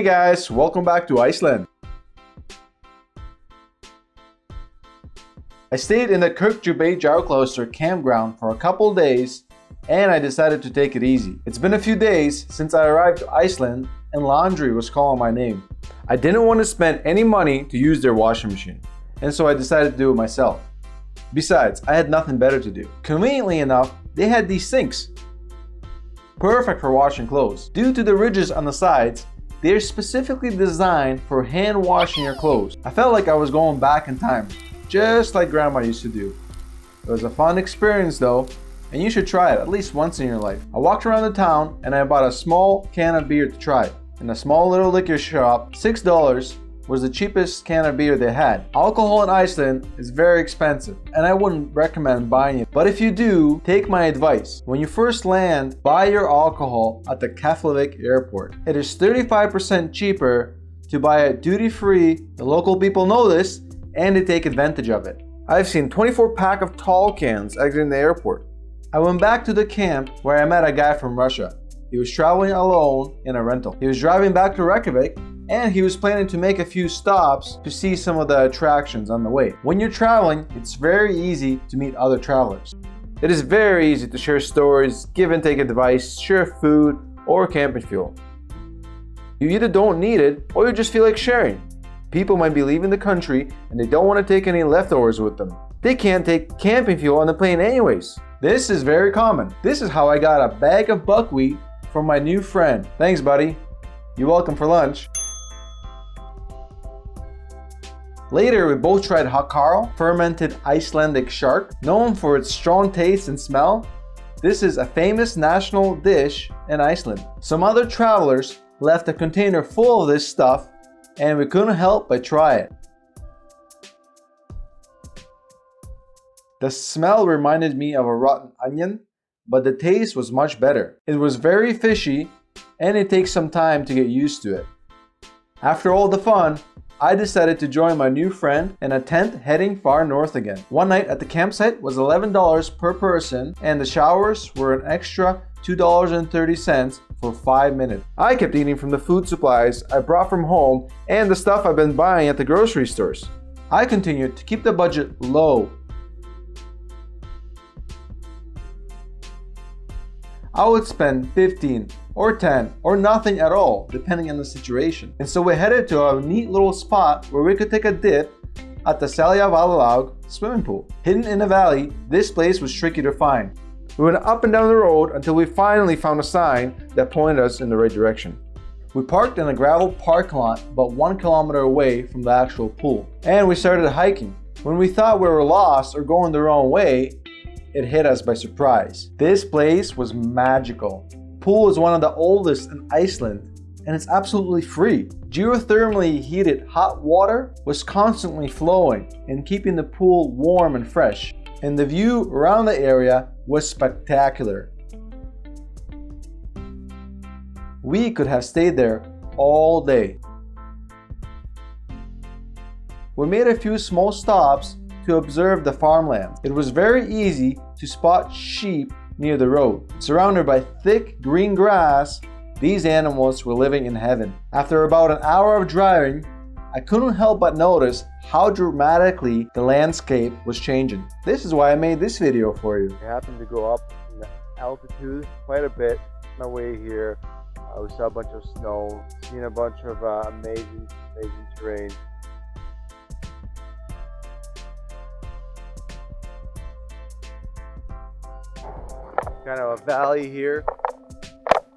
Hey guys, welcome back to Iceland. I stayed in the Geothermal campground for a couple days and I decided to take it easy. It's been a few days since I arrived to Iceland and laundry was calling my name. I didn't want to spend any money to use their washing machine, and so I decided to do it myself. Besides, I had nothing better to do. Conveniently enough, they had these sinks. Perfect for washing clothes. Due to the ridges on the sides, they're specifically designed for hand washing your clothes. I felt like I was going back in time, just like grandma used to do. It was a fun experience though, and you should try it at least once in your life. I walked around the town and I bought a small can of beer to try. In a small little liquor shop, $6 was the cheapest can of beer they had. Alcohol in Iceland is very expensive and I wouldn't recommend buying it. But if you do, take my advice. When you first land, buy your alcohol at the Keflavik airport. It is 35% cheaper to buy it duty-free. The local people know this and they take advantage of it. I've seen 24 pack of tall cans exiting the airport. I went back to the camp where I met a guy from Russia. He was traveling alone in a rental. He was driving back to Reykjavik and he was planning to make a few stops to see some of the attractions on the way. When you're traveling, it's very easy to meet other travelers. It is very easy to share stories, give and take advice, share food, or camping fuel. You either don't need it or you just feel like sharing. People might be leaving the country and they don't want to take any leftovers with them. They can't take camping fuel on the plane anyways. This is very common. This is how I got a bag of buckwheat from my new friend. Thanks, buddy. You're welcome for lunch. Later, we both tried Hakarl, fermented Icelandic shark, known for its strong taste and smell. This is a famous national dish in Iceland. Some other travelers left a container full of this stuff and we couldn't help but try it. The smell reminded me of a rotten onion, but the taste was much better. It was very fishy and it takes some time to get used to it. After all the fun, I decided to join my new friend in a tent heading far north again. One night at the campsite was $11 per person and the showers were an extra $2.30 for 5 minutes. I kept eating from the food supplies I brought from home and the stuff I've been buying at the grocery stores. I continued to keep the budget low. I would spend 15 or 10 or nothing at all depending on the situation. And so we headed to a neat little spot where we could take a dip at the Seljavallalaug swimming pool. Hidden in a valley, this place was tricky to find. We went up and down the road until we finally found a sign that pointed us in the right direction. We parked in a gravel parking lot about 1 kilometer away from the actual pool. And we started hiking. When we thought we were lost or going the wrong way, it hit us by surprise. This place was magical. The pool is one of the oldest in Iceland and it's absolutely free. Geothermally heated hot water was constantly flowing and keeping the pool warm and fresh. And the view around the area was spectacular. We could have stayed there all day. We made a few small stops to observe the farmland. It was very easy to spot sheep near the road. Surrounded by thick green grass, these animals were living in heaven. After about an hour of driving, I couldn't help but notice how dramatically the landscape was changing. This is why I made this video for you. I happened to go up in altitude quite a bit on my way here. We saw a bunch of snow, seen a bunch of amazing terrain. Kind of a valley here.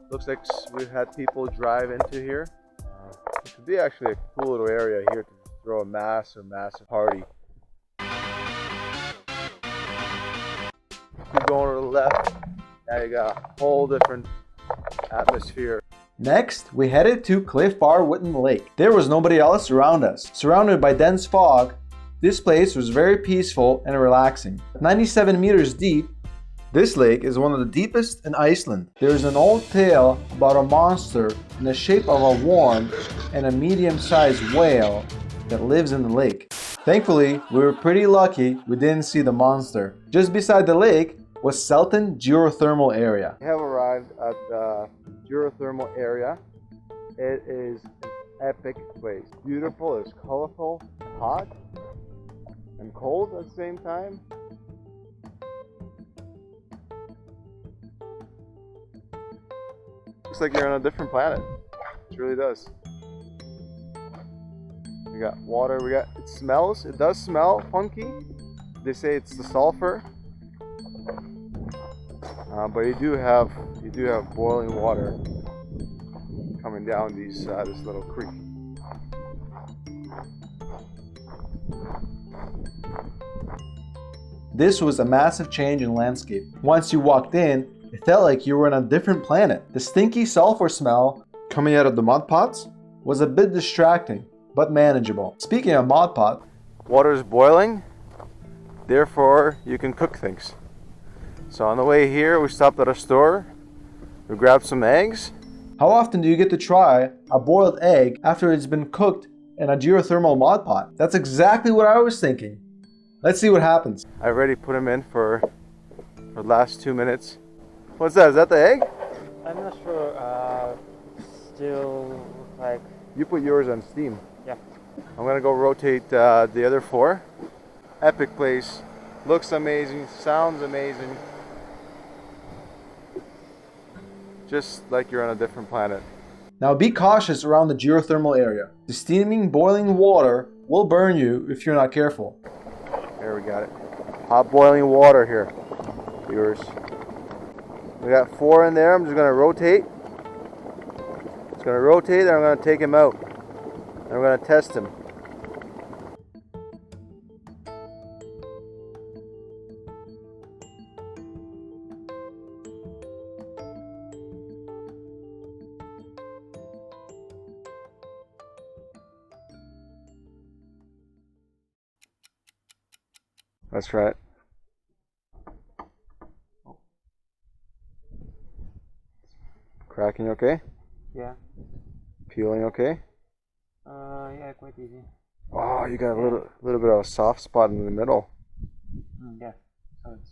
Looks like we've had people drive into here. It could be actually a cool little area here to throw a massive party. Keep going to the left. Now you got a whole different atmosphere. Next, we headed to Kleifarvatn Lake. There was nobody else around us. Surrounded by dense fog, this place was very peaceful and relaxing. 97 meters deep, this lake is one of the deepest in Iceland. There is an old tale about a monster in the shape of a worm and a medium-sized whale that lives in the lake. Thankfully, we were pretty lucky we didn't see the monster. Just beside the lake was Seltún Geothermal Area. We have arrived at the Geothermal Area. It is an epic place. Beautiful, it's colorful, hot, and cold at the same time. Looks like you're on a different planet. It really does. We got water, it does smell funky. They say it's the sulfur. But you do have boiling water coming down this little creek. This was a massive change in landscape. Once you walked in, it felt like you were on a different planet. The stinky sulfur smell coming out of the mud pots was a bit distracting, but manageable. Speaking of mud pot, water is boiling, therefore you can cook things. So on the way here, we stopped at a store, we grabbed some eggs. How often do you get to try a boiled egg after it's been cooked in a geothermal mud pot? That's exactly what I was thinking. Let's see what happens. I already put them in for the last 2 minutes. What's that? Is that the egg? I'm not sure. Still like... You put yours on steam. Yeah. I'm gonna go rotate the other 4. Epic place. Looks amazing. Sounds amazing. Just like you're on a different planet. Now be cautious around the geothermal area. The steaming, boiling water will burn you if you're not careful. There we got it. Hot boiling water here, viewers. We got 4 in there. I'm just gonna rotate. It's gonna rotate, and I'm gonna take him out. And I'm gonna test him. That's right. Cracking okay? Yeah. Peeling okay? Yeah, quite easy. Oh, you got a little bit of a soft spot in the middle. Yeah, so it's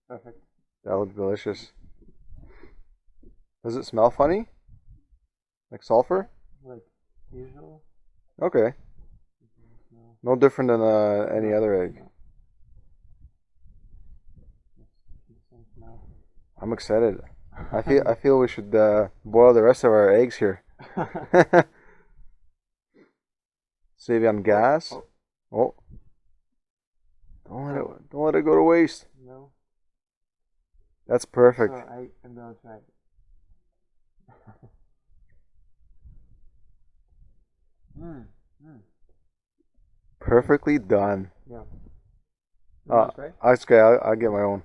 perfect. That looks delicious. Does it smell funny? Like sulfur? Like usual. Okay. No different than any other egg. I'm excited. I feel we should boil the rest of our eggs here. Save on gas. Oh, don't let it go to waste. No. That's perfect. So I'm gonna try it. Perfectly done. Yeah. Okay, I'll get my own.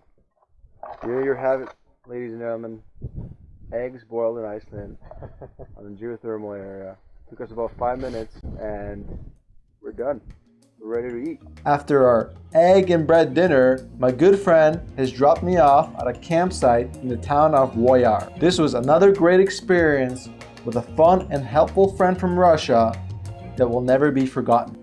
Here you have it, ladies and gentlemen. Eggs boiled in Iceland on the geothermal area. Took us about 5 minutes and we're done. We're ready to eat. After our egg and bread dinner, my good friend has dropped me off at a campsite in the town of Voyar. This was another great experience with a fun and helpful friend from Russia that will never be forgotten.